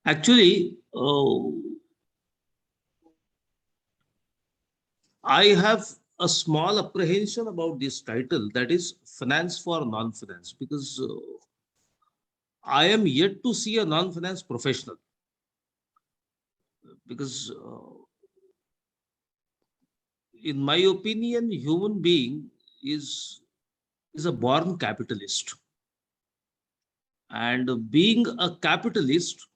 Actually, I have a small apprehension about this title, that is finance for non-finance, because I am yet to see a non-finance professional. Because, in my opinion, human being is is a born capitalist, and being a capitalist,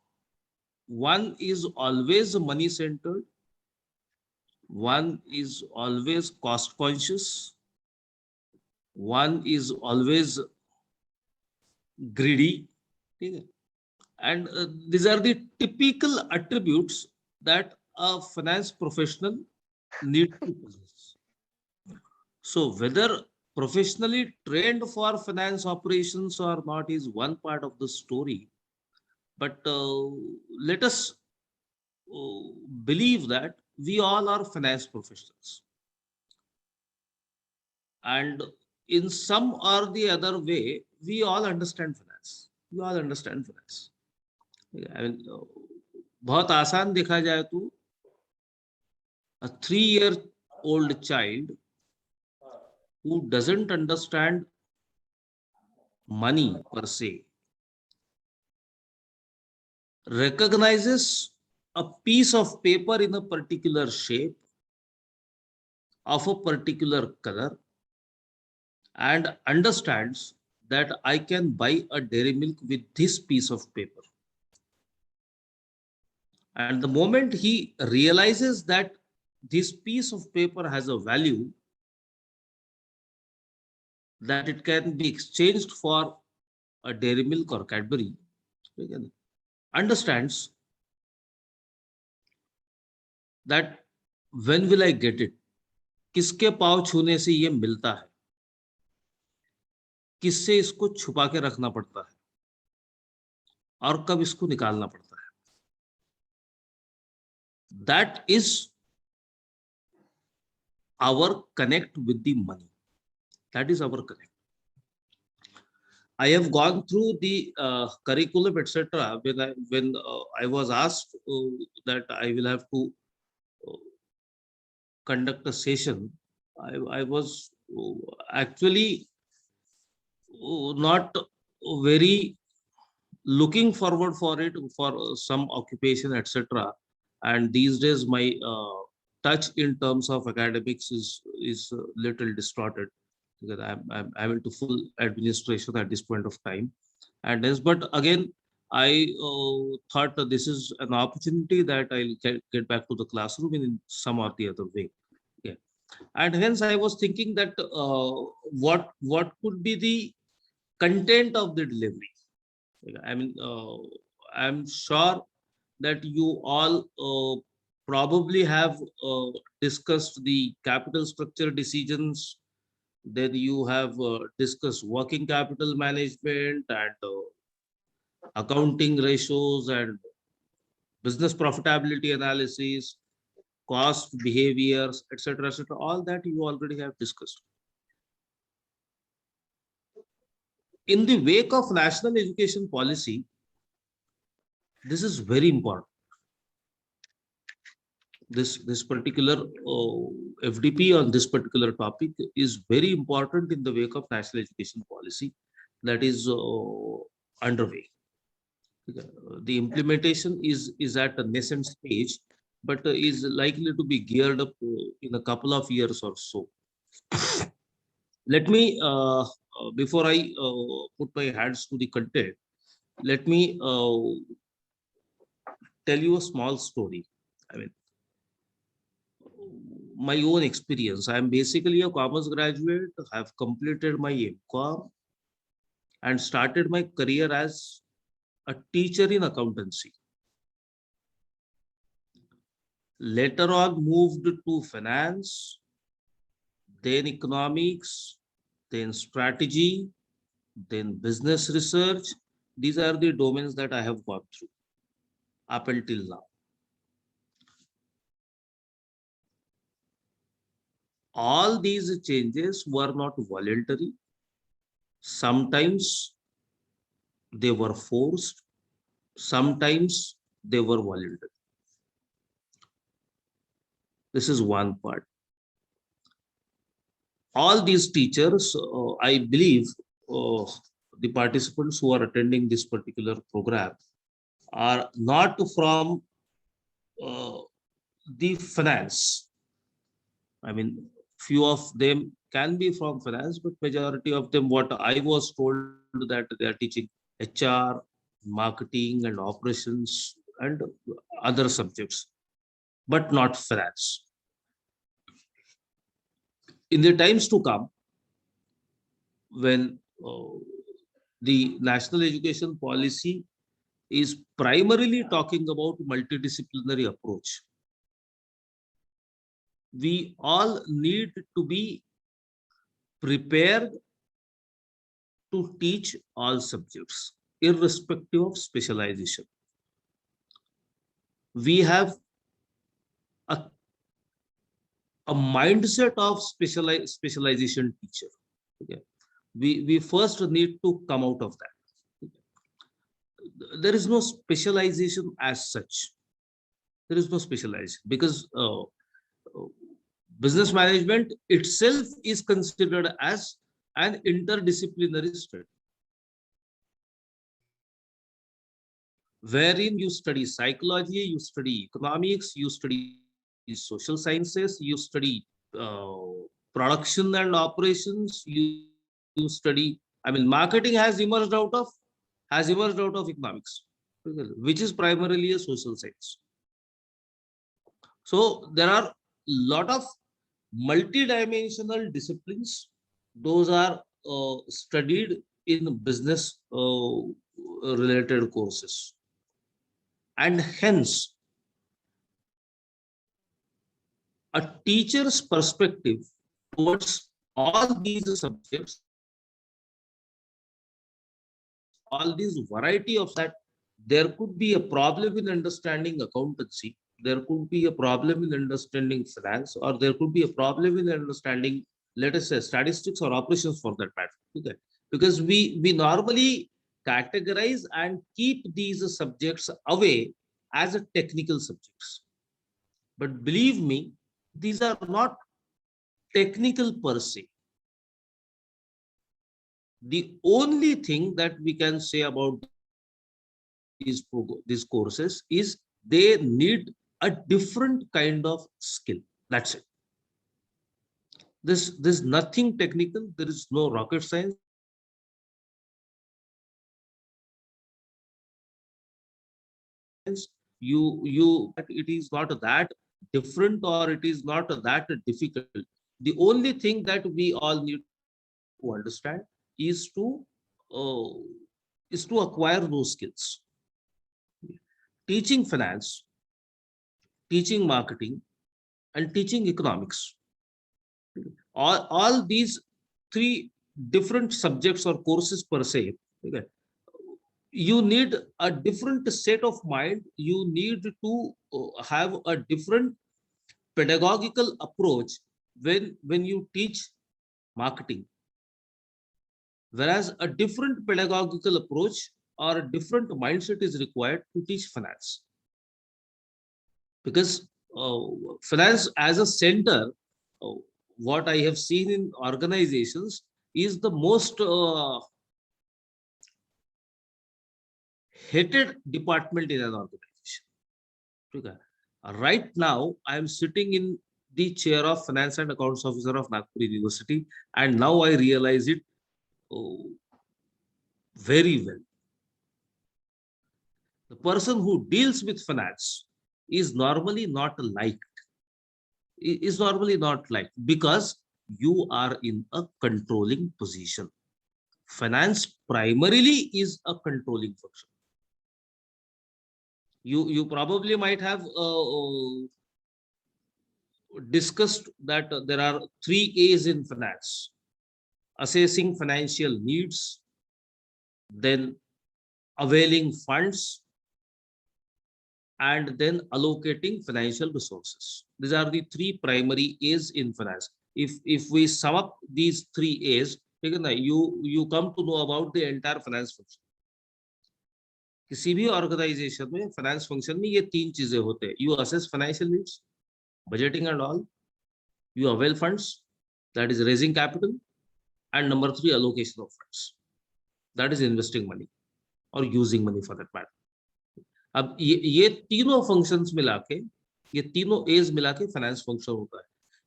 one is always money centered, one is always cost conscious, one is always greedy. ठीक है? And these are the typical attributes that a finance professional needs to possess. So whether professionally trained for finance operations or not is one part of the story. But let us uh, believe that we all are finance professionals. And in some or the other way, we all understand finance. We all understand finance. I mean, बहुत आसान देखा जाए तो a 3-year old child who doesn't understand money per se recognizes a piece of paper in a particular shape of a particular color and understands that I can buy a dairy milk with this piece of paper. And the moment he realizes that this piece of paper has a value, that it can be exchanged for a dairy milk or Cadbury, understands that when will I get it? किसके पाँव छूने से ये मिलता है? किससे इसको छुपा के रखना पड़ता है? और कब इसको निकालना पड़ता है? That is our connect with the money. That is our connect. I have gone through the curriculum, etc. When I was asked that I will have to uh, conduct a session, I was actually not very looking forward for it for some occupation, etc. And these days my touch in terms of academics is little distorted, because I'm into full administration at this point of time. And yes, but again, I thought that this is an opportunity that I'll get back to the classroom in some or the other way. Yeah. And hence I was thinking that what could be the content of the delivery. I mean, I'm sure that you all probably have discussed the capital structure decisions. Then you have discussed working capital management and accounting ratios and business profitability analysis, cost behaviors, etc., etc. All that you already have discussed. In the wake of national education policy, this is very important. This particular FDP on this particular topic is very important in the wake of national education policy that is underway. The implementation is at a nascent stage, but is likely to be geared up in a couple of years or so. Let me, before I put my hands to the content, let me tell you a small story. I mean, my own experience. I am basically a commerce graduate, have completed my MCOM and started my career as a teacher in accountancy. Later on, moved to finance, then economics, then strategy, then business research. These are the domains that I have gone through up until now. All these changes were not voluntary. Sometimes they were forced. Sometimes they were voluntary. This is one part. All these teachers, I believe, uh, the participants who are attending this particular program are not from uh, the finance. I mean, few of them can be from finance, but majority of them, what I was told, that they are teaching HR, marketing, and operations, and other subjects, but not finance. In the times to come, when the national education policy is primarily talking about multidisciplinary approach, we all need to be prepared to teach all subjects, irrespective of specialization. We have a, a mindset of specialization teacher. Okay. We first need to come out of that. There is no specialization as such. There is no specialization because business management itself is considered as an interdisciplinary study, wherein you study psychology, you study economics, you study social sciences, you study uh, production and operations, you study. I mean, marketing has emerged out of economics, which is primarily a social science. So there are a lot of multidimensional disciplines. Those are studied in business related courses, and hence a teacher's perspective towards all these subjects, all these variety of that, there could be a problem in understanding accountancy, there could be a problem in understanding finance, or there could be a problem in understanding, let us say, statistics or operations for that matter. Okay. Because we normally categorize and keep these subjects away as a technical subjects. But believe me, these are not technical per se. The only thing that we can say about these courses is they need a different kind of skill. That's it. There's nothing technical. There is no rocket science. It is not that different, or it is not that difficult. The only thing that we all need to understand is to uh, acquire those skills. Teaching finance, teaching marketing, and teaching economics. All these three different subjects or courses per se, okay, you need a different state of mind. You need to have a different pedagogical approach when you teach marketing, whereas a different pedagogical approach or a different mindset is required to teach finance. Because uh, finance as a center, uh, what I have seen in organizations is the most hated department in an organization. Okay. Right now, I am sitting in the chair of finance and accounts officer of Nagpur University, and now I realize it oh, very well. The person who deals with finance is normally not liked. Is normally not liked because you are in a controlling position. Finance primarily is a controlling function. You probably might have discussed that there are 3 A's in finance: assessing financial needs, then availing funds, and then allocating financial resources. These are the 3 primary A's in finance. If we sum up these 3 A's, you come to know about the entire finance function. किसी भी organisation में finance function में ये तीन चीजें होते हैं. You assess financial needs, budgeting and all. You avail funds, that is raising capital, and number three, allocation of funds, that is investing money or using money for that matter. अब ये तीनों functions मिला के, ये तीनों as मिला के finance function होता है.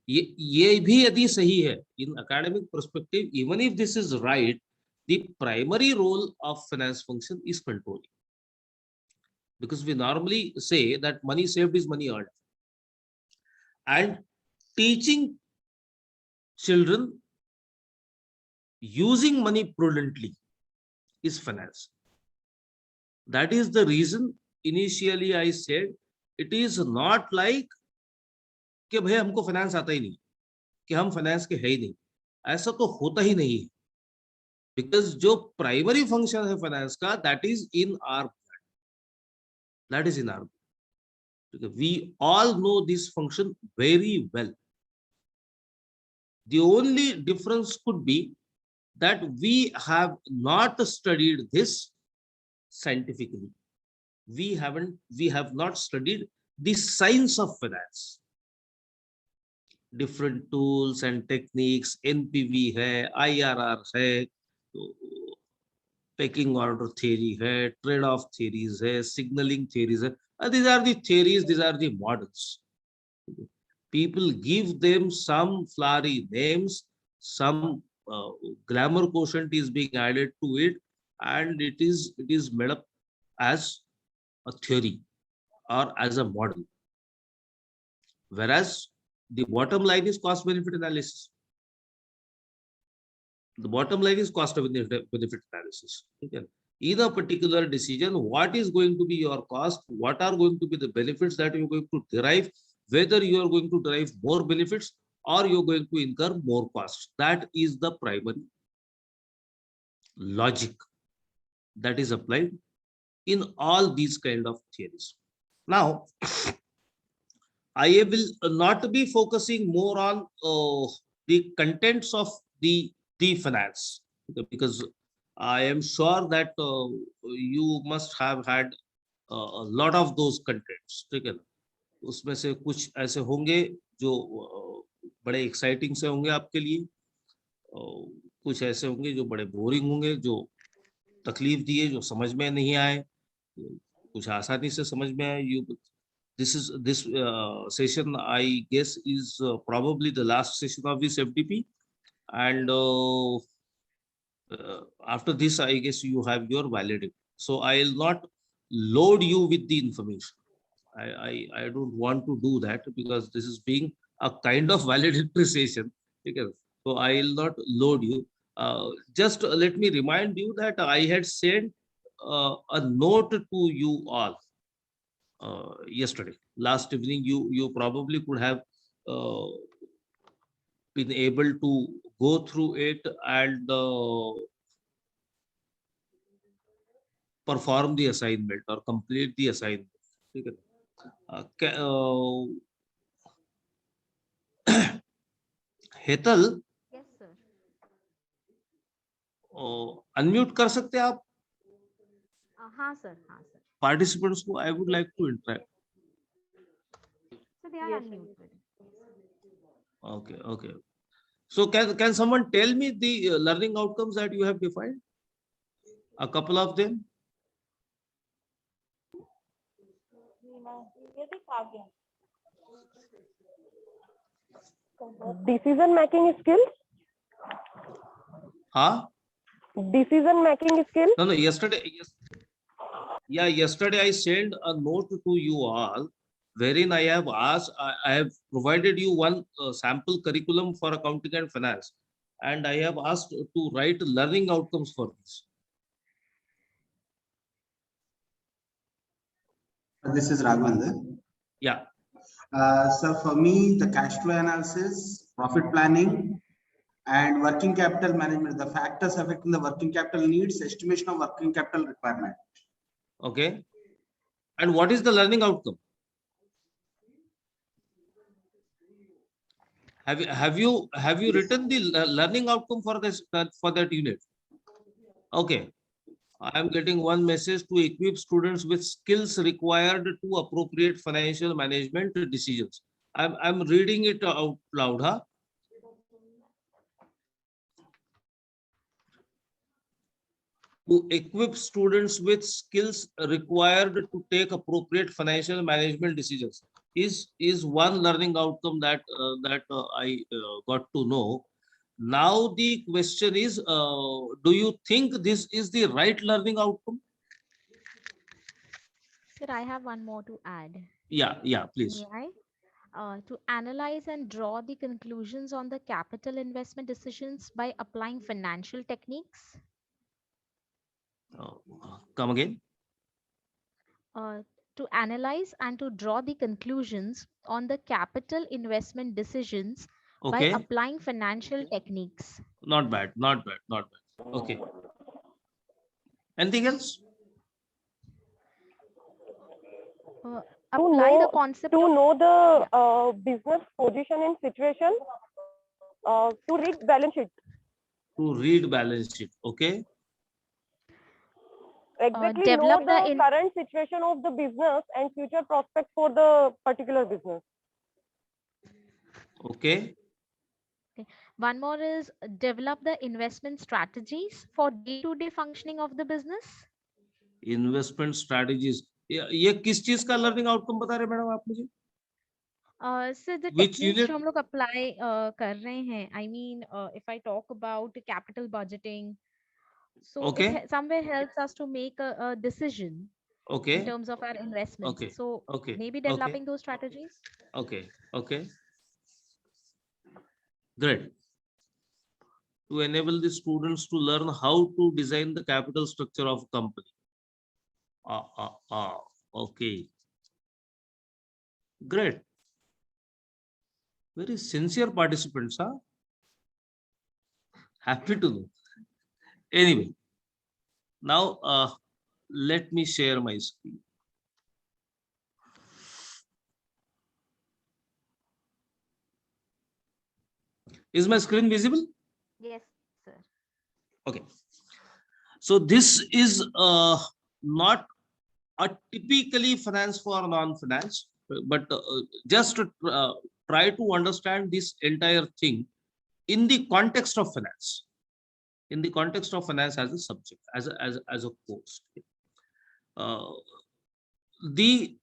ये भी यदि सही है in academic perspective, even if this is right, the primary role of finance function is controlling, because we normally say that money saved is money earned, and teaching children using money prudently is finance. That is the reason initially I said it is not like कि भाई हमको finance आता ही नहीं, कि हम finance के है ही नहीं. ऐसा तो होता ही नहीं है, बिकॉज जो प्राइमरी फंक्शन है फाइनेंस का, that is in are, that is in are. We all know this function very well. The only difference could be that we have not studied this scientifically. We have not studied the science of finance. Different tools and techniques, NPV है, IRR है, pecking order theory है, trade-off theories है, signaling theories है. These are the theories, these are the models. People give them some flowery names, some glamour quotient is being added to it, and it is made up as a theory or as a model. Whereas the bottom line is cost benefit analysis. The bottom line is cost benefit analysis. Okay. In a particular decision, what is going to be your cost, what are going to be the benefits that you're going to derive, whether you are going to derive more benefits or you're going to incur more costs. That is the primary logic that is applied in all these kind of theories. Now, I will not be focusing more on the contents of the finance, because I am sure that you must have had a lot of those contents. ठीक है ना? उसमें से कुछ ऐसे होंगे जो बड़े एक्साइटिंग से होंगे आपके लिए, कुछ ऐसे होंगे जो बड़े बोरिंग होंगे, जो तकलीफ दिए, जो समझ में नहीं आए, कुछ आसानी से समझ में आए. This session, I guess, is probably the last session of this FDP, and after this, I guess you have your validity. So I'll not load you with the information. I don't want to do that, because this is being a kind of validatory session. Okay? So I'll not load you. Just let me remind you that I had sent a note to you all yesterday. Last evening, you probably could have been able to go through it and perform the assignment or complete the assignment. ठीक है? Hetal, yes sir. Unmute कर सकते हैं आप हाँ sir, हाँ sir. Participants को? I would like to interact. So they are unmuted. Okay. So can someone tell me the learning outcomes that you have defined? A couple of them. Decision making skills. Huh? Decision making skills. No. Yesterday I sent a note to you all, wherein I have asked, I have provided you one sample curriculum for accounting and finance, and I have asked to write learning outcomes for this. This is Raghavendra. Yeah. So for me, the cash flow analysis, profit planning, and working capital management, the factors affecting the working capital needs, estimation of working capital requirement. Okay. And what is the learning outcome? Have you written the learning outcome for this, for that unit? Okay. I am getting one message to equip students with skills required to appropriate financial management decisions. I'm reading it out loud, huh? To equip students with skills required to take appropriate financial management decisions is one learning outcome that I got to know. Now the question is, do you think this is the right learning outcome? Sir, I have one more to add. Yeah, May please. I? To analyze and draw the conclusions on the capital investment decisions by applying financial techniques. Come again. uh, to analyze and to draw the conclusions on the capital investment decisions by Okay, applying financial techniques. not bad, not bad, not bad. Okay, anything else? Uh, To apply the know concept to of know yeah, the business position in situation, to read balance sheet. To read balance sheet. Okay, Exactly know develop the the in current situation of the business and future prospects for the particular business. okay. okay. One more is develop the investment strategies for day-to-day functioning of the business. Investment strategies ये किस चीज का learning outcome बता रहे madam आप मुझे? So the which techniques जो unit? हम लोग apply कर रहे हैं, I mean, if I talk about capital budgeting, so okay, somewhere helps us to make a decision okay, in terms of our investments. Okay, So okay, maybe okay, developing those strategies. Okay, okay, great. To enable the students to learn how to design the capital structure of a company. Okay, great. Very sincere participants, huh? Happy to know. Anyway, now let me share my screen. Is my screen visible? Yes, sir. Okay. So this is not a typically finance for non-finance, but just to try to understand this entire thing in the context of finance, in the context of finance as a subject, as a course. Uh, the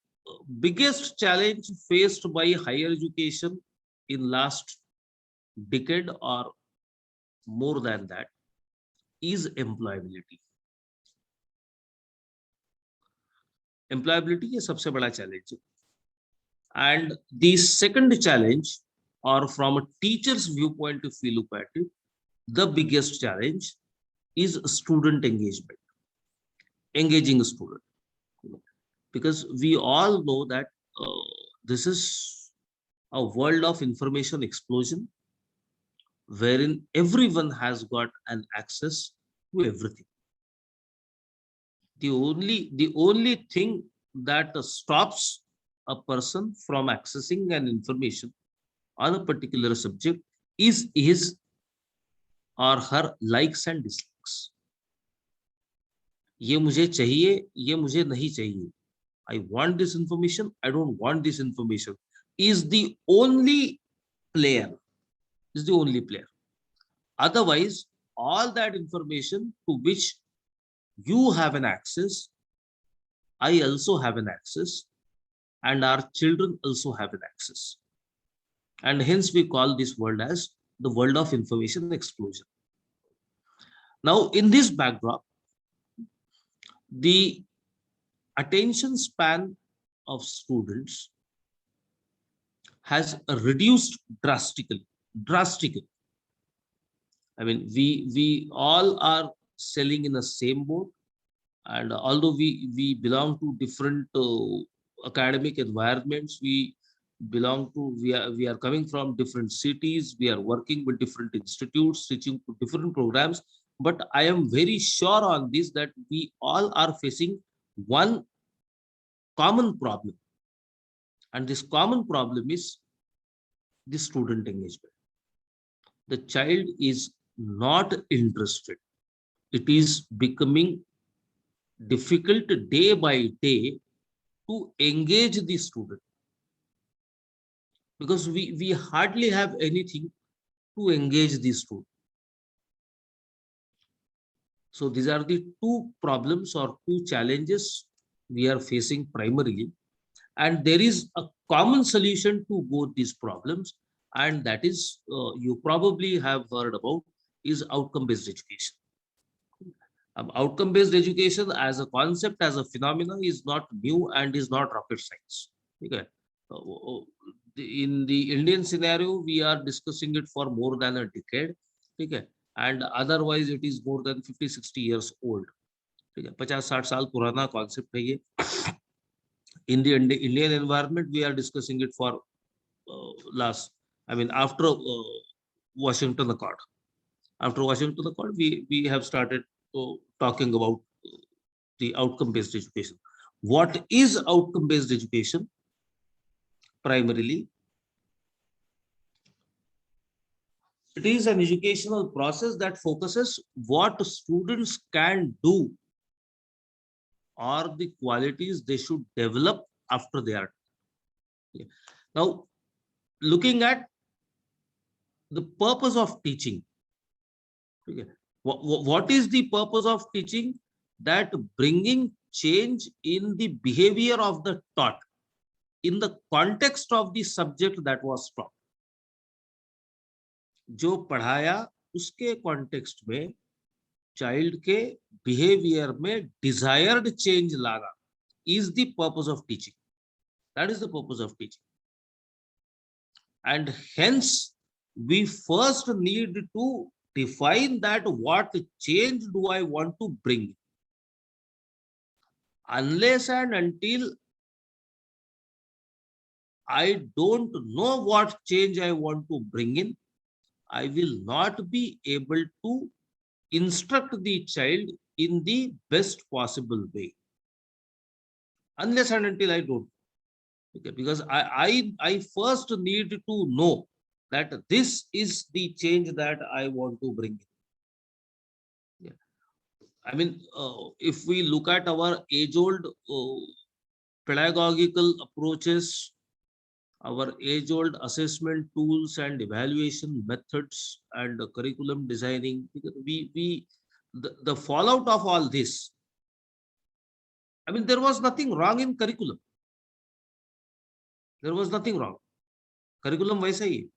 biggest challenge faced by higher education in last decade or more than that is employability. Employability is सबसे बड़ा challenge. And the second challenge, or from a teacher's viewpoint, if we look at it, the biggest challenge is student engagement, engaging a student. Because we all know that this is a world of information explosion wherein everyone has got an access to everything. The only thing that stops a person from accessing an information on a particular subject is his or her likes and dislikes. ये मुझे चाहिए, ये मुझे नहीं चाहिए. I want this information, I don't want this information is the only player, is the only player. Otherwise, all that information to which you have an access, I also have an access, and our children also have an access. And hence we call this world as the world of information explosion. Now, in this backdrop, the attention span of students has reduced drastically. I mean, we all are selling in the same boat, and although we belong to different academic environments, we are coming from different cities, we are working with different institutes, teaching to different programs, but I am very sure on this that we all are facing one common problem, and this common problem is the student engagement. The child is not interested. It is becoming difficult day by day to engage the student, because we hardly have anything to engage the student. So these are the two problems or two challenges we are facing primarily, and there is a common solution to both these problems, and that is, you probably have heard about, is outcome based education. Outcome based education as a concept, as a phenomena, is not new and is not rocket science. Okay. In the Indian scenario, we are discussing it for more than a decade. Okay. And otherwise it is more than 50-60 years old. ठीक है, 50-60 साल पुराना concept है ये. In the Indian environment, we are discussing it for after Washington Accord. After Washington Accord, we have started talking about the outcome-based education. What is outcome-based education? Primarily, it is an educational process that focuses what students can do or the qualities they should develop after they are. Now, looking at the purpose of teaching. Okay. What is the purpose of teaching? That bringing change in the behavior of the taught in the context of the subject that was taught. जो पढ़ाया उसके context में child के behaviour में desired change लाना is the purpose of teaching. That is the purpose of teaching. And hence, we first need to define that what change do I want to bring. Unless and until I don't know what change I want to bring in, I will not be able to instruct the child in the best possible way. Unless and until I don't. Okay, because I first need to know that this is the change that I want to bring in. Yeah. If we look at our age-old pedagogical approaches, our age-old assessment tools and evaluation methods and curriculum designing, the fallout of all this, there was nothing wrong in curriculum. There was nothing wrong. Curriculum वैसा ही है.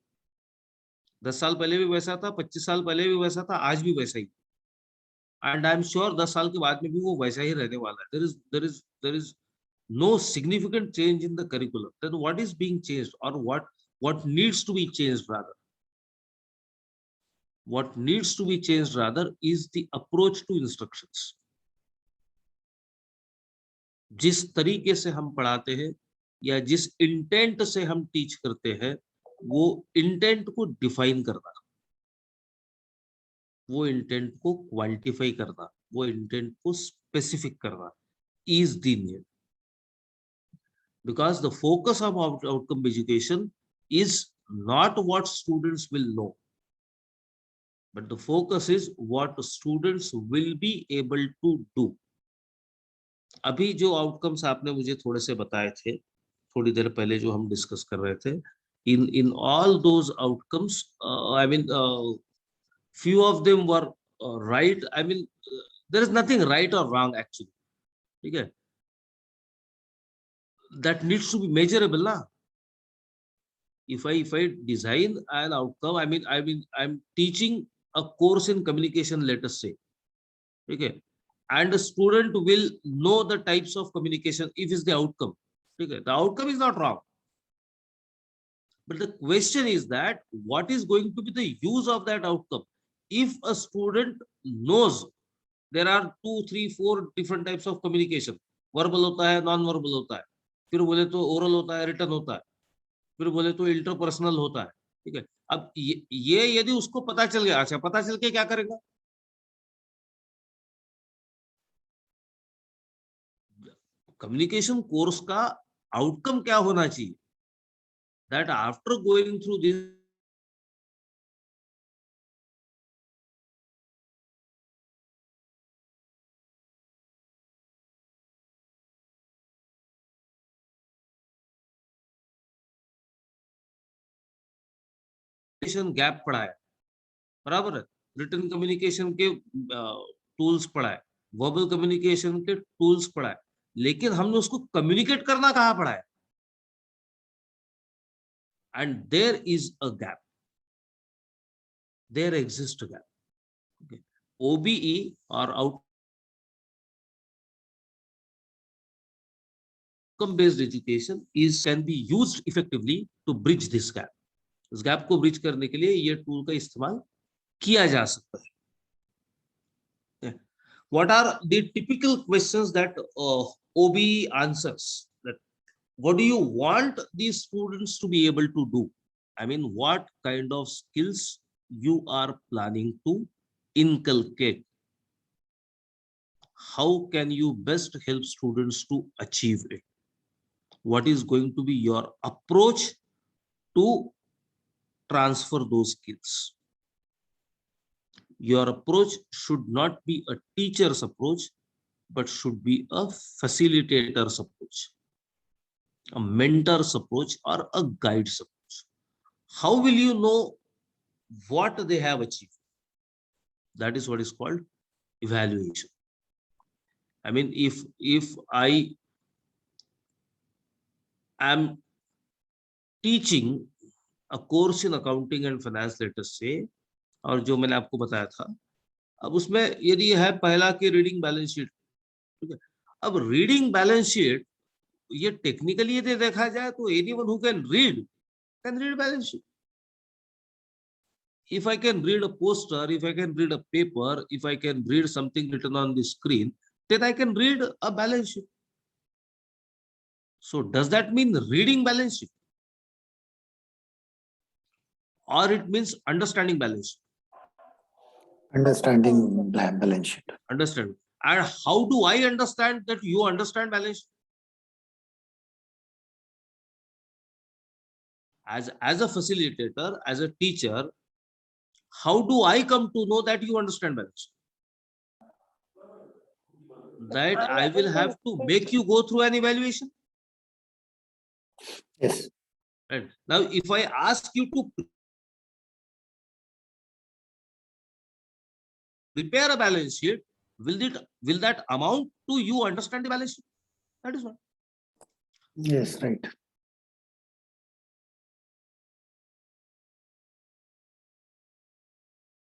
10 साल पहले भी वैसा था, 25 साल पहले भी वैसा था, आज भी वैसा ही. And I'm sure 10 साल के बाद में भी वो वैसा ही रहने वाला है. There is no significant change in the curriculum. Then what is being changed, or what needs to be changed rather? What needs to be changed rather is the approach to instructions. जिस तरीके से हम पढ़ाते हैं या जिस intent से हम टीच करते हैं, वो इंटेंट को डिफाइन करना, वो इंटेंट को क्वांटिफाई करना, वो इंटेंट को स्पेसिफिक करना is the need. Because the focus of outcome education is not what students will know, but the focus is what students will be able to do. अभी जो outcomes आपने मुझे थोड़े से बताए थे, थोड़ी देर पहले जो हम डिस्कस कर रहे थे, in all those outcomes, few of them were right. There is nothing right or wrong actually. Okay, that needs to be measurable, na? If I design an outcome, I'm teaching a course in communication, let us say, okay, and the student will know the types of communication if is the outcome. Okay, the outcome is not wrong, but the question is that what is going to be the use of that outcome? If a student knows there are 2, 3, 4 different types of communication, verbal होता है, non verbal होता है, फिर बोले तो oral होता है, written होता है, फिर बोले तो interpersonal होता है. ठीक है, अब ये यदि उसको पता चल गया, अच्छा पता चल के क्या करेगा? कम्युनिकेशन कोर्स का आउटकम क्या होना चाहिए? That after going through this gap पढ़ा है, बराबर है, रिटन कम्युनिकेशन के टूल्स पढ़ा है, वर्बल कम्युनिकेशन के टूल्स पढ़ा है, लेकिन हमने उसको कम्युनिकेट करना कहाँ पढ़ा है? And there is a gap, there exist a gap. Okay. OBE or outcome based education can be used effectively to bridge this gap. इस गैप को ब्रिज करने के लिए ये टूल का इस्तेमाल किया जा सकता है. What are the typical questions that OBE answers? That what do you want these students to be able to do? I mean, what kind of skills you are planning to inculcate? How can you best help students to achieve it? What is going to be your approach to transfer those skills? Your approach should not be a teacher's approach, but should be a facilitator's approach, a mentor's approach, or a guide's approach. How will you know what they have achieved? That is what is called evaluation. I mean, if I am teaching a course in accounting and finance, let us say, और जो मैंने आपको बताया था, अब उसमें यदि है पहला की रीडिंग बैलेंस शीट, ठीक है. अब रीडिंग बैलेंस शीट ये टेक्निकली यदि देखा जाए तो anyone who can read balance sheet. If I can read a poster, if I can read a paper, if I can read something written on the screen, then I can read a balance sheet. So does that mean reading balance sheet? Or it means understanding balance sheet? Understanding balance sheet. Understand. And how do I understand that you understand balance sheet? As a facilitator, as a teacher, how do I come to know that you understand balance sheet? That I will have to make you go through an evaluation. Yes. Right. Now, if I ask you to prepare a balance sheet, will that amount to you understand the balance sheet? That is one. Yes, right.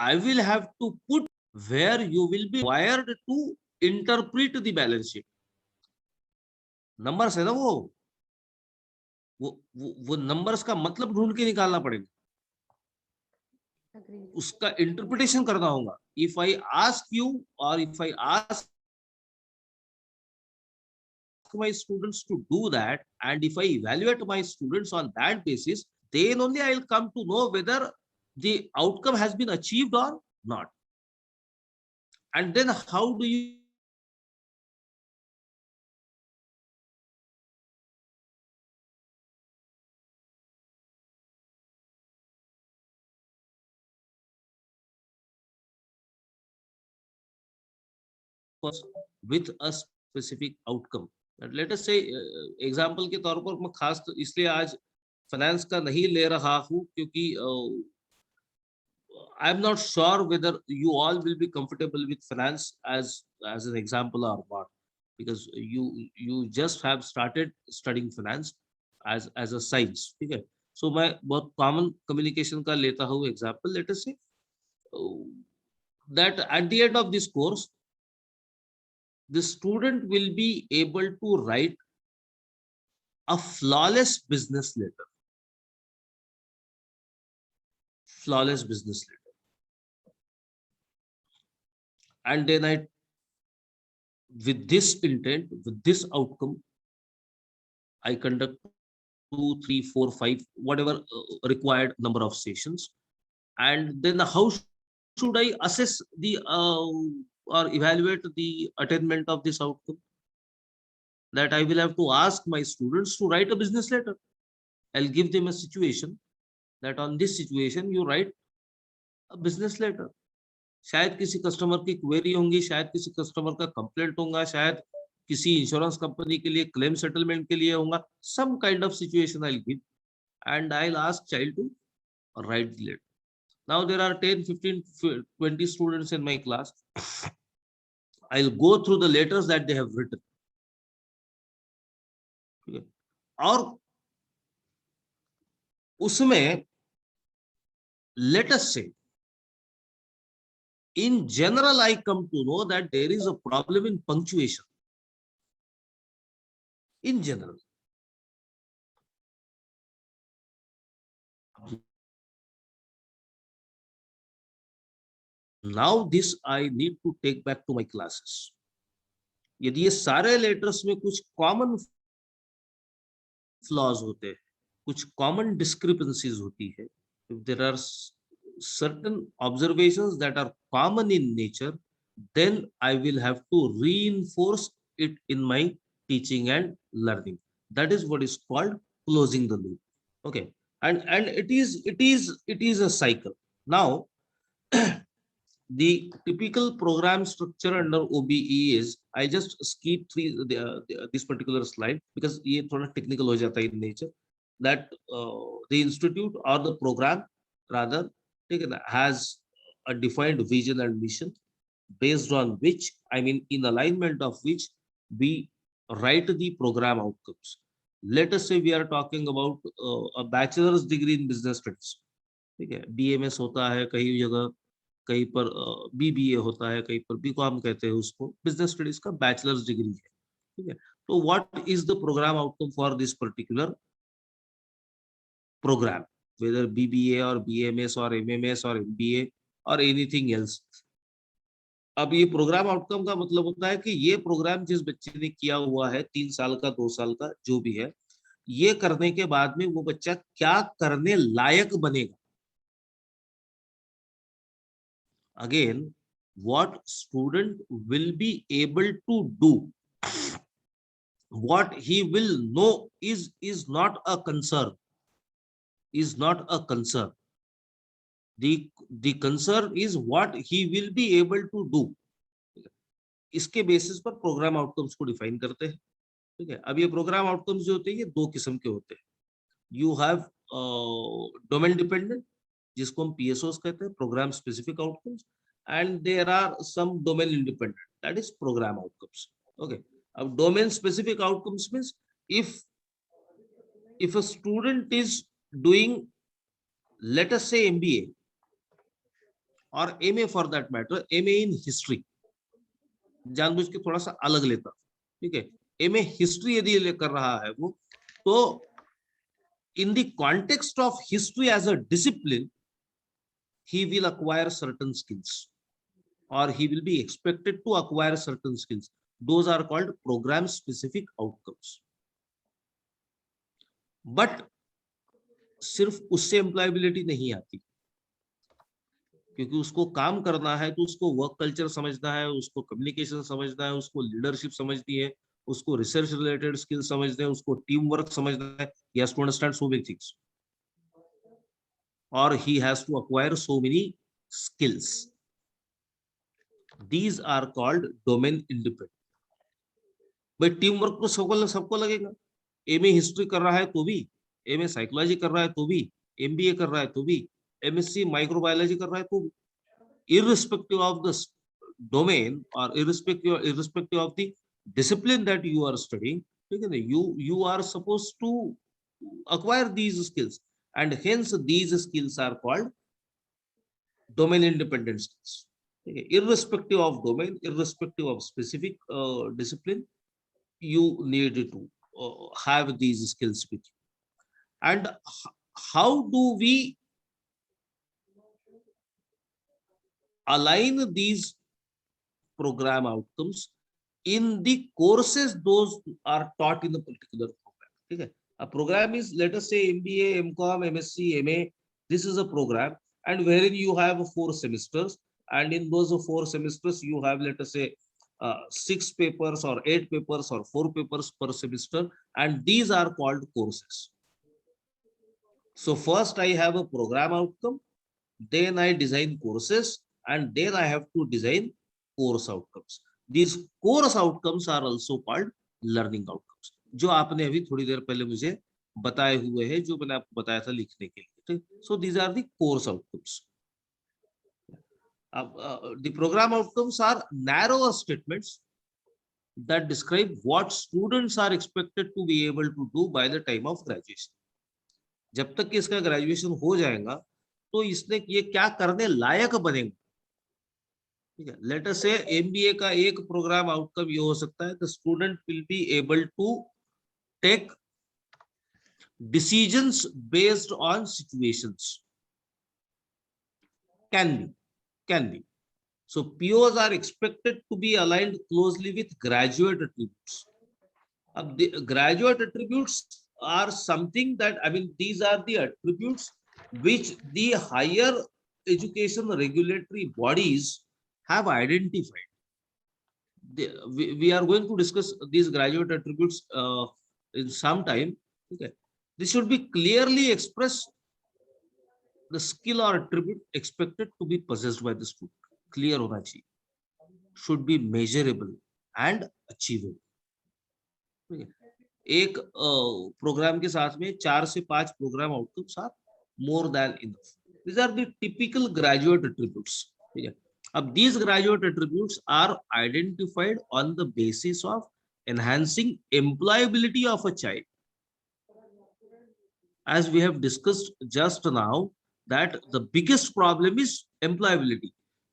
I will have to put where you will be wired to interpret the balance sheet. Numbers है ना वो numbers का मतलब ढूंढ के निकालना पड़ेगा. उसका इंटरप्रिटेशन करना होगा. If I ask you or if I ask my students to do that, and if I evaluate my students on that basis, then only I will come to know whether the outcome has been achieved or not. And then how do you with a specific outcome? Let us say example के तौर पर मैं खास इसलिए आज finance का नहीं ले रहा हूँ क्योंकि I am not sure whether you all will be comfortable with finance as an example or not, because you just have started studying finance as a science. ठीक है. So मैं बहुत common communication का लेता हूँ example. Let us say that at the end of this course, the student will be able to write a flawless business letter. Flawless business letter. And then with this intent, with this outcome, I conduct 2, 3, 4, 5, whatever required number of sessions. And then how should I assess the or evaluate the attainment of this outcome? That I will have to ask my students to write a business letter. I'll give them a situation that on this situation you write a business letter. शायद किसी customer की query होंगी, शायद किसी customer का complaint होगा, शायद किसी इंश्योरेंस कंपनी के लिए क्लेम सेटलमेंट के लिए होगा. Some kind of situation I'll give and I'll ask child to write the letter. Now there are 10, 15, 20 students in my class. I'll go through the letters that they have written. Okay. और उसमें let us say, in general, I come to know that there is a problem in punctuation. In general. Now this I need to take back to my classes. यदि ये सारे letters में कुछ common flaws होते हैं, कुछ common discrepancies होती है, if there are certain observations that are common in nature, then I will have to reinforce it in my teaching and learning. That is what is called closing the loop. Okay, and it is a cycle. Now the typical program structure under OBE is, I just skip this particular slide because ये थोड़ा technical हो जाता है in nature, that the institute or the program rather has a defined vision and mission, based on which, I mean in alignment of which, we write the program outcomes. Let us say we are talking about a bachelor's degree in business studies. ठीक है, BMS होता है कई जगह, कहीं पर BBA होता है, कहीं पर BCom कहते हैं उसको, बिजनेस स्टडीज का बैचलर्स डिग्री है. ठीक है, तो what is the program outcome for this particular program, whether BBA or BMS or MMS or MBA or anything else. अब ये प्रोग्राम आउटकम का मतलब होता है कि ये प्रोग्राम जिस बच्चे ने किया हुआ है 3 साल का 2 साल का जो भी है, ये करने के बाद में वो बच्चा क्या करने लायक बनेगा. Again, what student will be able to do, what he will know is not a concern, is not a concern. The concern is what he will be able to do. इसके बेसिस पर programme outcomes को define करते हैं. ठीक है, अब ये programme outcomes जो होते हैं ये 2 किस्म के होते हैं. यू हैव डोमेन डिपेंडेंट, जिसको हम PSOs कहते हैं, program specific outcomes, and there are some domain independent, that is program outcomes. Okay, domain specific outcomes means if a student is doing, let us say MBA or MA for that matter, MA in history, जानबूझ के थोड़ा सा अलग लेता. ठीक है, MA history यदि ये कर रहा है वो, तो in the context of history as a discipline, he will acquire certain skills, or he will be expected to acquire certain skills. Those are called program specific outcomes. But सिर्फ उससे employability नहीं आती, क्योंकि उसको काम करना है तो उसको वर्क कल्चर समझना है, उसको कम्युनिकेशन समझना है, उसको लीडरशिप समझनी है, उसको रिसर्च रिलेटेड स्किल समझना है, उसको टीम वर्क समझना है. He has to understand so many things, or he has to acquire so many skills. These are called domain independent. भाई टीम वर्क तो सबको लगेगा. MA हिस्ट्री कर रहा है तो भी, MA साइकोलॉजी कर रहा है तो भी, MBA कर रहा है तो भी, MSc माइक्रोबायोलॉजी कर रहा है तो भी, irrespective of the domain or irrespective of the discipline that you are studying, you are supposed to acquire these skills, and hence these skills are called domain independent skills. Okay. Irrespective of domain, irrespective of specific discipline, you need to have these skills with you. And how do we align these program outcomes in the courses those are taught in a particular program? Okay. A program is, let us say MBA, MCom, MSc, MA. This is a program, and wherein you have 4 semesters, and in those 4 semesters you have, let us say 6 papers or 8 papers or 4 papers per semester, and these are called courses. So first I have a program outcome, then I design courses, and then I have to design course outcomes. These course outcomes are also called learning outcomes, जो आपने अभी थोड़ी देर पहले मुझे बताए हुए हैं, जो मैंने आपको बताया था लिखने के लिए. So these are the course outcomes. The program outcomes are narrower statements that describe what students are expected to be able to do by the time of graduation. जब तक कि इसका ग्रेजुएशन हो जाएगा तो इसने ये क्या करने लायक बनेगा. ठीक है, लेट अस से एमबीए का एक प्रोग्राम आउटकम ये हो सकता है, the student will be able to take decisions based on situations. Can be. So POs are expected to be aligned closely with graduate attributes. The graduate attributes are something that, I mean, these are the attributes which the higher education regulatory bodies have identified. We are going to discuss these graduate attributes in some time. Okay. This should be clearly expressed, the skill or attribute expected to be possessed by the student. Clear होना चाहिए. Should be measurable and achievable. ठीक है. एक programme के साथ में 4 से 5 program outcomes are more than enough. These are the typical graduate attributes. ठीक है. अब these graduate attributes are identified on the basis of enhancing employability of a child. As we have discussed just now, that the biggest problem is employability.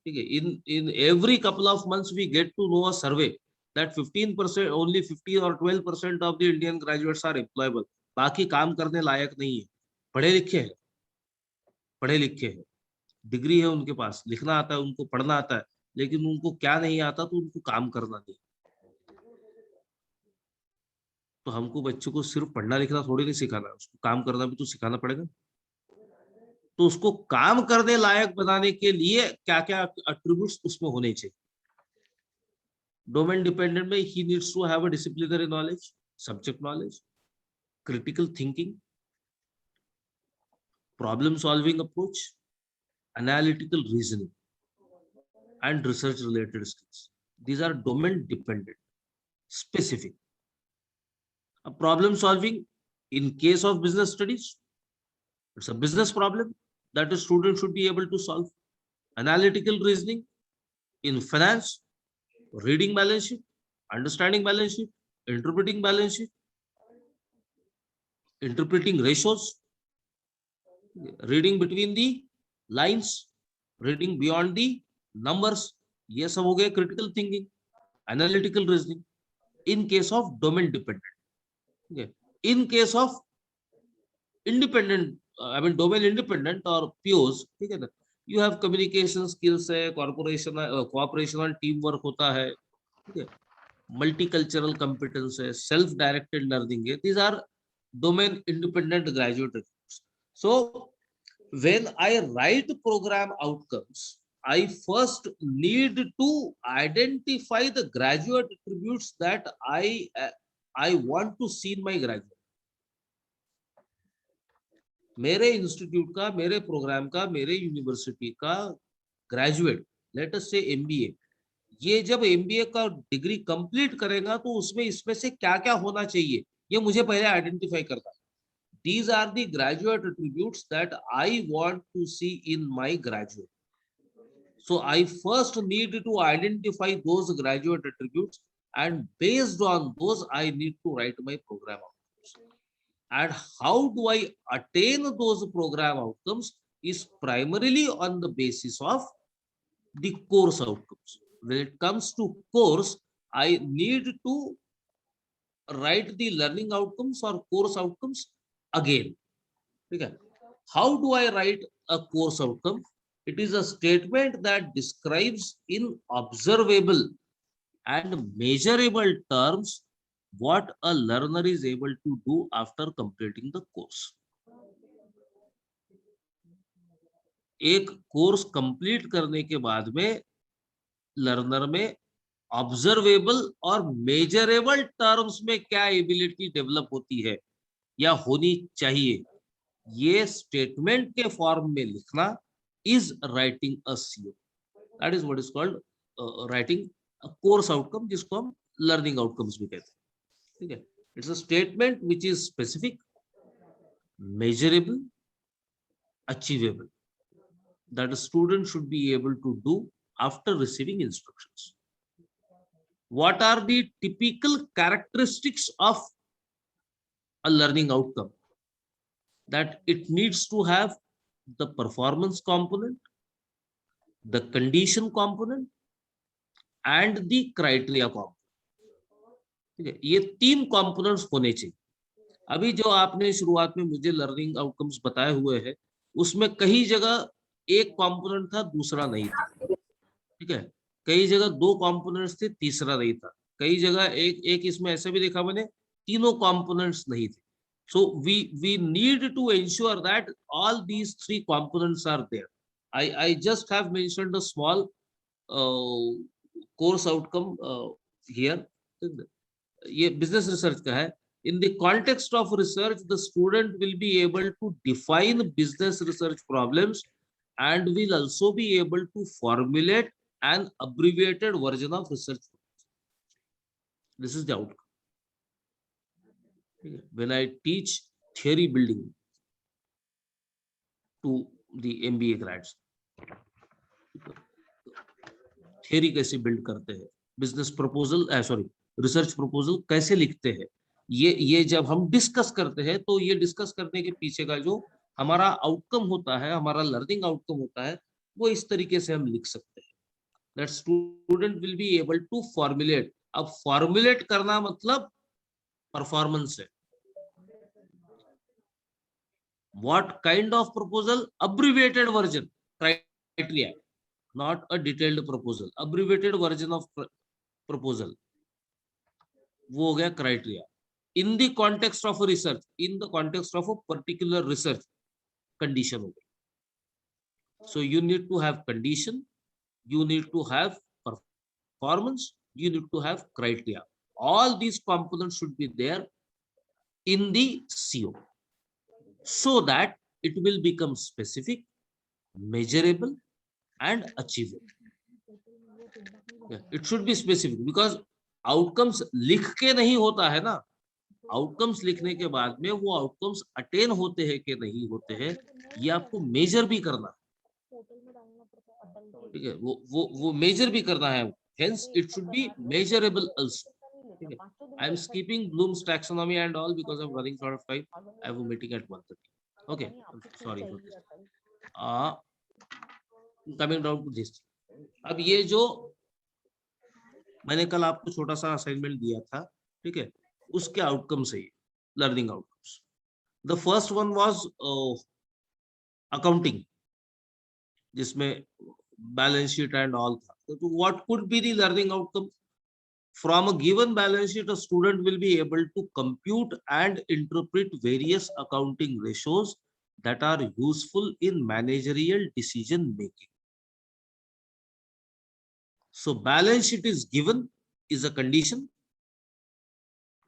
Okay, in every couple of months we get to know a survey that 15%, only 15 or 12% of the Indian graduates are employable. बाकी काम करने लायक नहीं है. पढ़े लिखे हैं, degree है उनके पास, लिखना आता है उनको, पढ़ना आता है, लेकिन उनको क्या नहीं आता, तो उनको काम करना नहीं. तो हमको बच्चों को सिर्फ पढ़ना लिखना थोड़ी नहीं सिखाना, उसको काम करना भी तो सिखाना पड़ेगा. तो उसको काम करने लायक बनाने के लिए क्या क्या एट्रीब्यूट्स उसमें होने चाहिए. डोमेन डिपेंडेंट में ही needs to have a disciplinary knowledge, subject knowledge, critical thinking, problem solving approach, analytical reasoning and research related skills. These are domain dependent, specific. A problem solving in case of business studies, it's a business problem that a student should be able to solve. Analytical reasoning in finance, reading balance sheet, understanding balance sheet, interpreting balance sheet, interpreting ratios, reading between the lines, reading beyond the numbers, ये सब हो गए critical thinking, analytical reasoning in case of domain dependent. Okay. In case of independent, I mean domain independent or POs, ठीक है ना, you have communication skills है, cooperation and teamwork होता है, ठीक है, multicultural competence है, self directed learning है. These are domain independent graduate attributes. So when I write program outcomes, I first need to identify the graduate attributes that I want to see in my graduate. मेरे institute का, मेरे programme का, मेरे university का graduate, let us से MBA, ये जब MBA का डिग्री कंप्लीट करेगा तो उसमें इसमें से क्या क्या होना चाहिए, ये मुझे पहले आइडेंटिफाई करना है. These are the graduate attributes that I want to see in my graduate. So I first need to identify those graduate attributes, and based on those, I need to write my program outcomes. And how do I attain those program outcomes is primarily on the basis of the course outcomes. When it comes to course, I need to write the learning outcomes or course outcomes again. Okay. How do I write a course outcome? It is a statement that describes in observable and measurable terms what a learner is able to do after completing the course. एक course complete करने के बाद में learner में observable और measurable terms में क्या ability develop होती है या होनी चाहिए, ये स्टेटमेंट के फॉर्म में लिखना is writing a CO. That is what is called writing a course outcome, जिसको हम learning outcomes भी कहते हैं. ठीक है, it's a statement which is specific, measurable, achievable. that a student should be able to do after receiving instructions. What are the typical characteristics of a learning outcome? That it needs to have the performance component, the condition component, and the criteria component. ठीक है, ये 3 components होने चाहिए. अभी जो आपने शुरुआत में मुझे लर्निंग आउटकम्स बताए हुए हैं, उसमें कई जगह एक कंपोनेंट था, दूसरा नहीं था. ठीक है, कई जगह 2 कंपोनेंट्स थे, तीसरा नहीं था. कई जगह एक इसमें ऐसे भी देखा मैंने, तीनों कंपोनेंट्स नहीं थे. So we need to ensure that all these 3 components are there. I just have mentioned a small course outcome here. ये business research का है. In the context of research, the student will be able to define business research problems and will also be able to formulate an abbreviated version of research. This is the outcome. When I teach theory building to the MBA grads, theory कैसे build करते हैं, business proposal, research proposal कैसे लिखते हैं, ये जब हम discuss करते हैं, तो ये डिस्कस करने के पीछे का जो हमारा आउटकम होता है, हमारा लर्निंग आउटकम होता है, वो इस तरीके से हम लिख सकते हैं. That student will be able to formulate. अब formulate करना मतलब परफॉर्मेंस है. What kind of proposal? Abbreviated version, criteria, not a detailed proposal. Abbreviated version of proposal, वो हो गया criteria. In the context of a research, in the context of a particular research, condition हो गया. So you need to have condition, you need to have performance, you need to have criteria. All these components should be there in the CO, so that it will become specific, measurable, and achievable. Yeah, it should be specific, because outcomes लिख के नहीं होता है ना. Outcomes लिखने के बाद में वो outcomes attain होते हैं कि नहीं होते हैं, ये आपको measure भी करना है. ठीक है, वो measure भी करना है. Hence it should be measurable also. I am skipping Bloom's taxonomy and all because I'm running short of time. I have a meeting at 1:30. Okay, I'm sorry for this. Coming down to this. अब ये जो मैंने कल आपको छोटा सा assignment दिया था, ठीक है, उसके आउटकम्स है, learning outcomes. The first one was accounting, जिसमें बैलेंस शीट एंड ऑल था. तो what could be the learning outcome? From a given balance sheet, a student will be able to compute and interpret various accounting ratios that are useful in managerial decision making. So balance sheet is given, is a condition.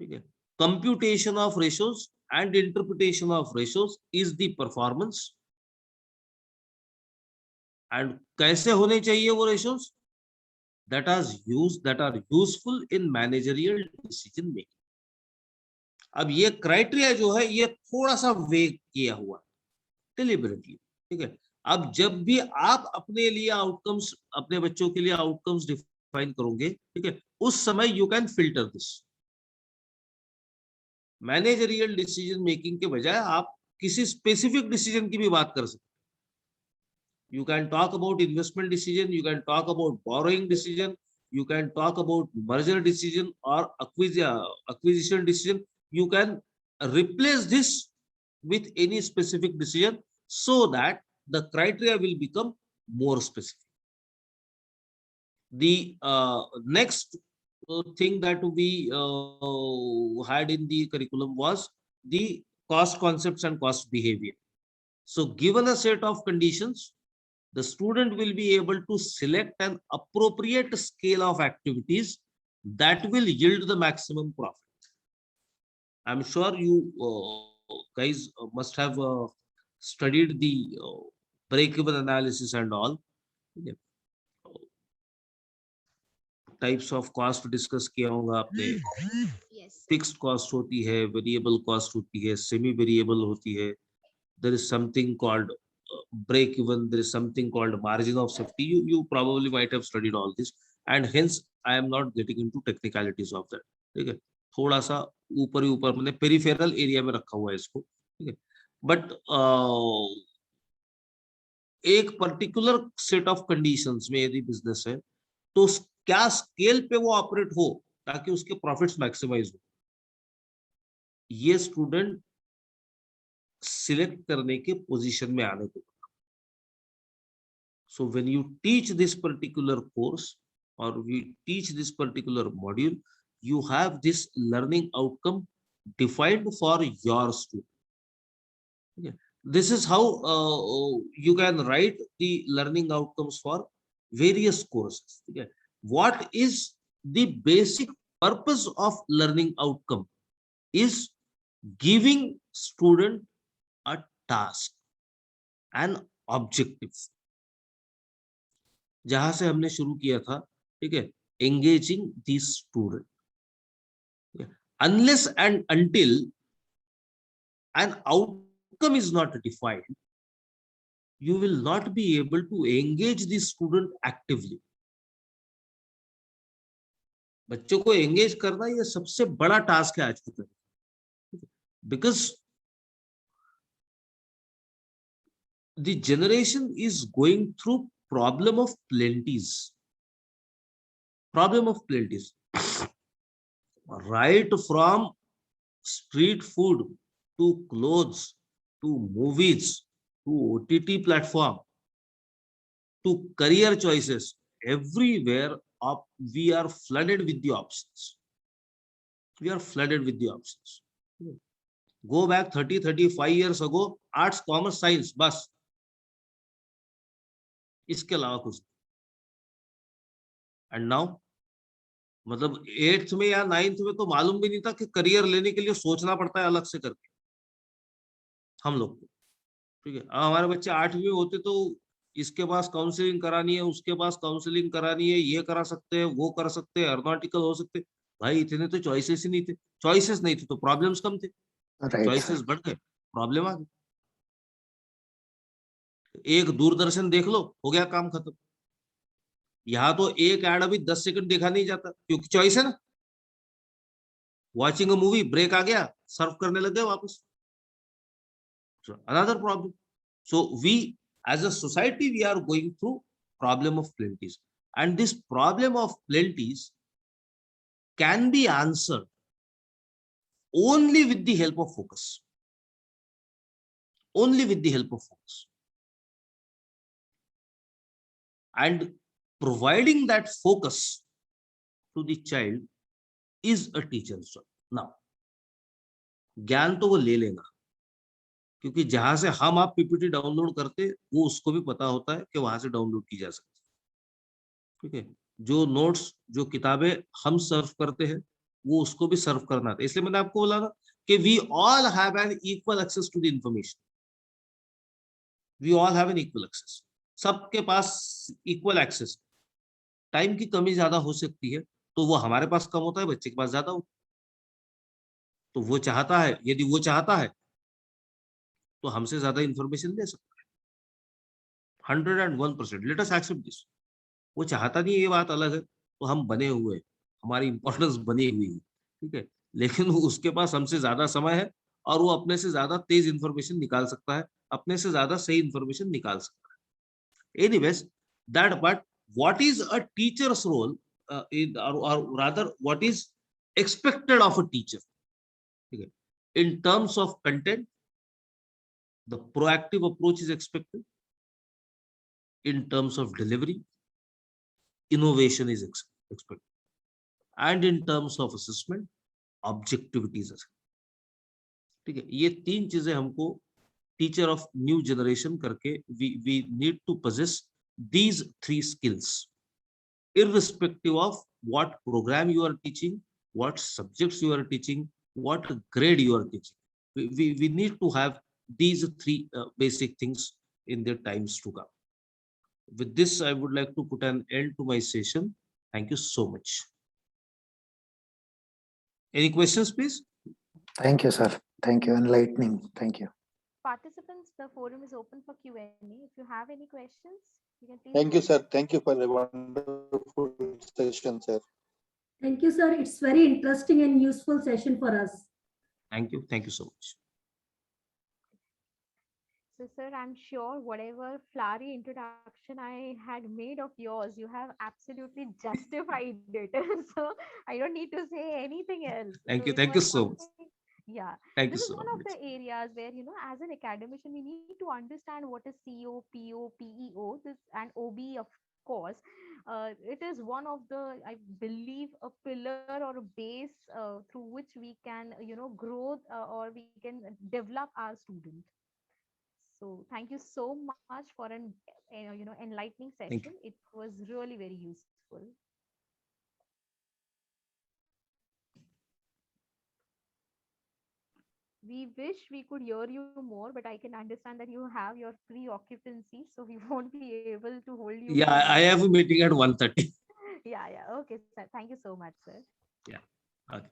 Okay. Computation of ratios and interpretation of ratios is the performance. And कैसे होने चाहिए वो ratios? That are useful in managerial decision making. अब ये criteria जो है, ये थोड़ा सा वेग किया हुआ डिलिबरेटली. ठीक है, अब जब भी आप अपने लिए आउटकम्स, अपने बच्चों के लिए आउटकम्स डिफाइन करोगे, ठीक है, उस समय you can filter this. Managerial decision making के बजाय आप किसी स्पेसिफिक डिसीजन की भी बात कर सकते. You can talk about investment decision, you can talk about borrowing decision, you can talk about merger decision or acquisition decision. You can replace this with any specific decision so that the criteria will become more specific. The next thing that we had in the curriculum was the cost concepts and cost behavior. So given a set of conditions, the student will be able to select an appropriate scale of activities that will yield the maximum profit. I'm sure you guys must have studied the break-even analysis and all. Yeah. Types of cost discuss किया होगा आपने. Yes. Fixed cost होती है, variable cost होती है, semi variable होती है. There is something called break even, there is something called margin of safety. You probably might have studied all this, and hence I am not getting into technicalities of that. ठीक है, थोड़ा सा ऊपर ही ऊपर मैंने peripheral area में रखा हुआ है इसको, ठीक है. बट एक पर्टिकुलर सेट ऑफ कंडीशंस में यदि बिजनेस है तो क्या स्केल पे वो ऑपरेट हो ताकि उसके प्रॉफिट्स मैक्सिमाइज हो, ये स्टूडेंट सिलेक्ट करने के पोजीशन में आने को. So when you teach this particular course or we teach this particular module, you have this learning outcome defined for your student. Okay. This is how you can write the learning outcomes for various courses. Okay. What is the basic purpose of learning outcome is giving student a task, an objective. जहां से हमने शुरू किया था, ठीक है, engaging the student. Unless and until an outcome is not defined, you will not be able to engage the student actively. बच्चों को एंगेज करना ये सबसे बड़ा टास्क है आज के time, because the generation is going through problem of plenties, right from street food to clothes to movies to OTT platform to career choices. Everywhere we are flooded with the options. Go back 30-35 years ago, arts, commerce, science, बस इसके अलावा कुछ. And now मतलब 8th में या 9th में तो मालूम भी नहीं था कि करियर लेने के लिए सोचना पड़ता है अलग से करके हम लोग को, ठीक है. हमारे बच्चे 8वीं में होते तो इसके पास काउंसलिंग करानी है, उसके पास काउंसलिंग करानी है, ये करा सकते हैं, वो कर सकते हैं, एरोनॉटिकल हो सकते. भाई इतने तो चॉइसेस ही नहीं थे. चॉइसेस नहीं थे तो प्रॉब्लम्स कम थे, चॉइसेस बढ़ गए, प्रॉब्लम आ गई. एक दूरदर्शन देख लो, हो गया काम खत्म. यहाँ तो एक ऐड अभी 10 सेकंड देखा नहीं जाता क्योंकि चॉइस है ना. वॉचिंग अ मूवी, ब्रेक आ गया, सर्व करने लग गए वापस. Another problem. So we as a society we are going through problem of plenties, and this problem of plenties can be answered only with the help of focus, and providing that focus to the child is a teacher's job. Now ज्ञान तो वो ले लेगा क्योंकि जहां से हम आप पीपीटी डाउनलोड करते वो उसको भी पता होता है कि वहां से डाउनलोड की जा सकती है, ठीक है. जो नोट्स, जो किताबें हम सर्व करते हैं वो उसको भी सर्व करना था. इसलिए मैंने आपको बोला ना कि we all have an equal access to the information. We all have an equal access. सबके पास इक्वल एक्सेस. टाइम की कमी ज्यादा हो सकती है तो वो हमारे पास कम होता है, बच्चे के पास ज्यादा होता है. तो वो चाहता है, यदि वो चाहता है तो हमसे ज्यादा इंफॉर्मेशन ले सकता है 101%. Let us accept this. वो चाहता नहीं, ये बात अलग है. तो हम बने हुए हैं, हमारी इंपॉर्टेंस बनी हुई है, ठीक है. लेकिन उसके पास हमसे ज्यादा समय है और वो अपने से ज्यादा तेज इंफॉर्मेशन निकाल सकता है, अपने से ज्यादा सही इंफॉर्मेशन निकाल सकता है. Anyways that, but what is a teacher's role, or rather what is expected of a teacher, ठीक है. In terms of content, the proactive approach is expected. In terms of delivery, innovation is expected. And in terms of assessment, objectivity is expected. ठीक है. ये तीन चीजें हमको teacher of new generation करके we need to possess these 3 skills irrespective of what program you are teaching, what subjects you are teaching, what grade you are teaching. We need to have these 3 basic things in their times to come. With this, I would like to put an end to my session. Thank you so much. Any questions, please? Thank you, sir. Thank you. Enlightening. Thank you. Participants, the forum is open for Q&A. If you have any questions, you can please Thank go you, sir. ahead. Thank you for a wonderful session, sir. Thank you, sir. It's very interesting and useful session for us. Thank you. Thank you so much. So, sir, I'm sure whatever flowery introduction I had made of yours, you have absolutely justified it. So, I don't need to say anything else. Thank So, you. it Thank you was so much. something, yeah. Thank This you is so one of much. the areas where, as an academician, we need to understand what is CO, PO, PEO, this and OB, of course. It is one of the, I believe, a pillar or a base through which we can, grow or we can develop our student. So thank you so much for an enlightening Thank session. you. It was really very useful. We wish we could hear you more, but I can understand that you have your pre-occupancy, so we won't be able to hold you for Yeah, I more. have a meeting at 1:30. Yeah, yeah. Okay, sir. Thank you so much, sir. Yeah. Okay.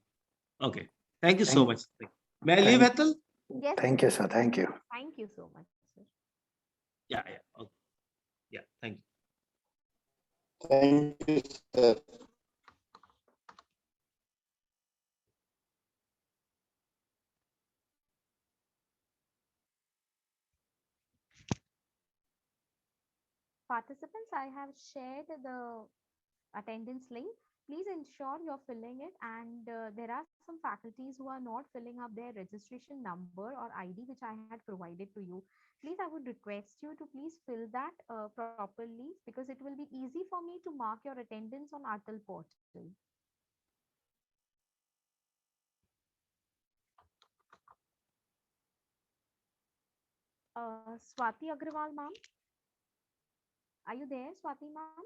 Okay. Thank you so Thank, much. May I leave, thank, Atal? Yes, thank you, sir. Thank you. thank you so much, sir. Yeah. Yeah. Okay. Yeah. Thank you. Thank you, sir. Participants, I have shared the attendance link. Please ensure you're filling it, and there are some faculties who are not filling up their registration number or ID which I had provided to you. Please, I would request you to please fill that properly, because it will be easy for me to mark your attendance on Atal portal. Swati Agrawal ma'am, are you there, Swati ma'am?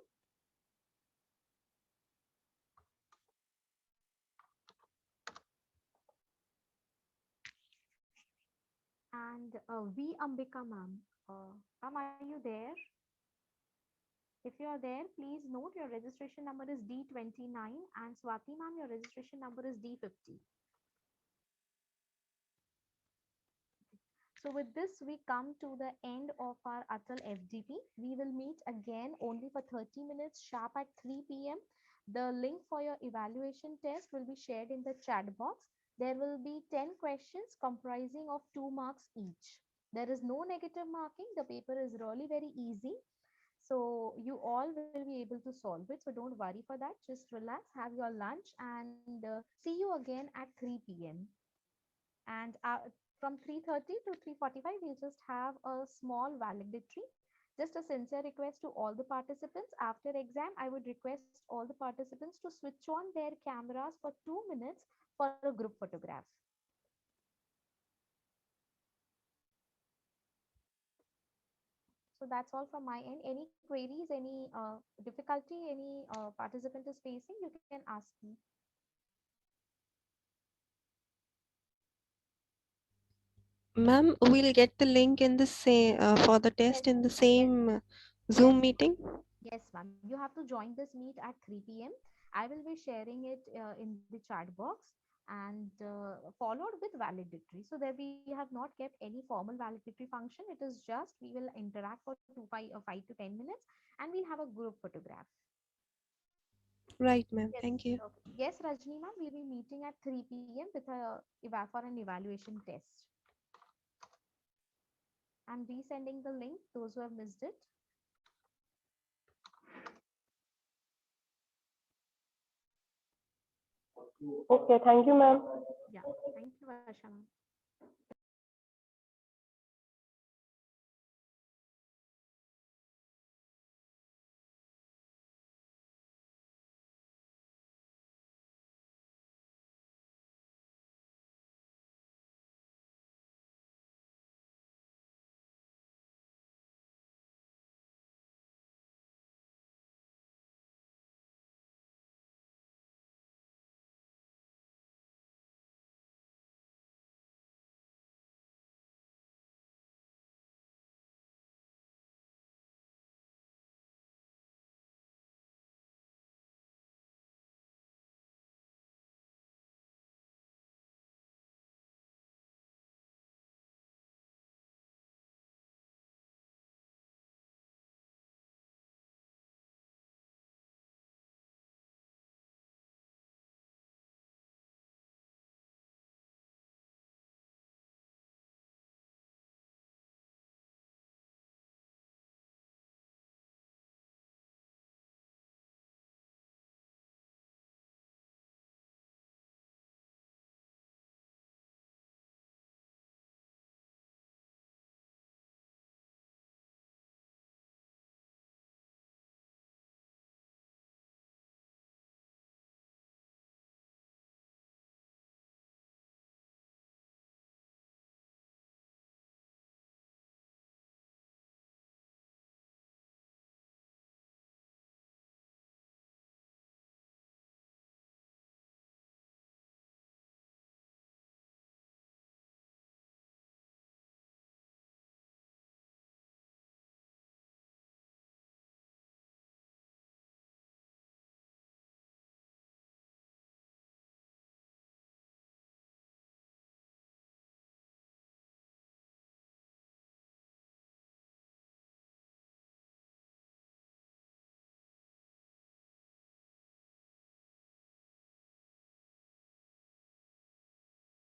And V Ambika ma'am, ma'am, are you there? If you are there, please note your registration number is D29, and Swati ma'am, your registration number is D50. So with this, we come to the end of our Atal FDP. We will meet again only for 30 minutes sharp at 3 p.m. The link for your evaluation test will be shared in the chat box. There will be 10 questions comprising of 2 marks each. There is no negative marking. The paper is really very easy. So you all will be able to solve it. So don't worry for that. Just relax, have your lunch, and see you again at 3 p.m. And from 3:30 to 3:45, we'll just have a small valedictory. Just a sincere request to all the participants. After exam, I would request all the participants to switch on their cameras for 2 minutes for a group photograph. So that's all from my end. Any queries, any difficulty, any participant is facing, you can ask me. Ma'am, we'll get the link in the same for the Yes, test in the yes, same yes, Zoom meeting. yes, ma'am. You have to join this meet at 3 p.m. I will be sharing it in the chat box, and followed with valedictory. So there we have not kept any formal valedictory function. It is just we will interact for 5 to 10 minutes, and we'll have a group photograph. Right, ma'am. Yes, Thank you. okay. Yes, Rajni ma'am, we'll be meeting at 3 p.m. with for an evaluation test. I'm resending the link, those who have missed it. Okay, thank you, ma'am. Yeah, thank you, Varsha ma'am.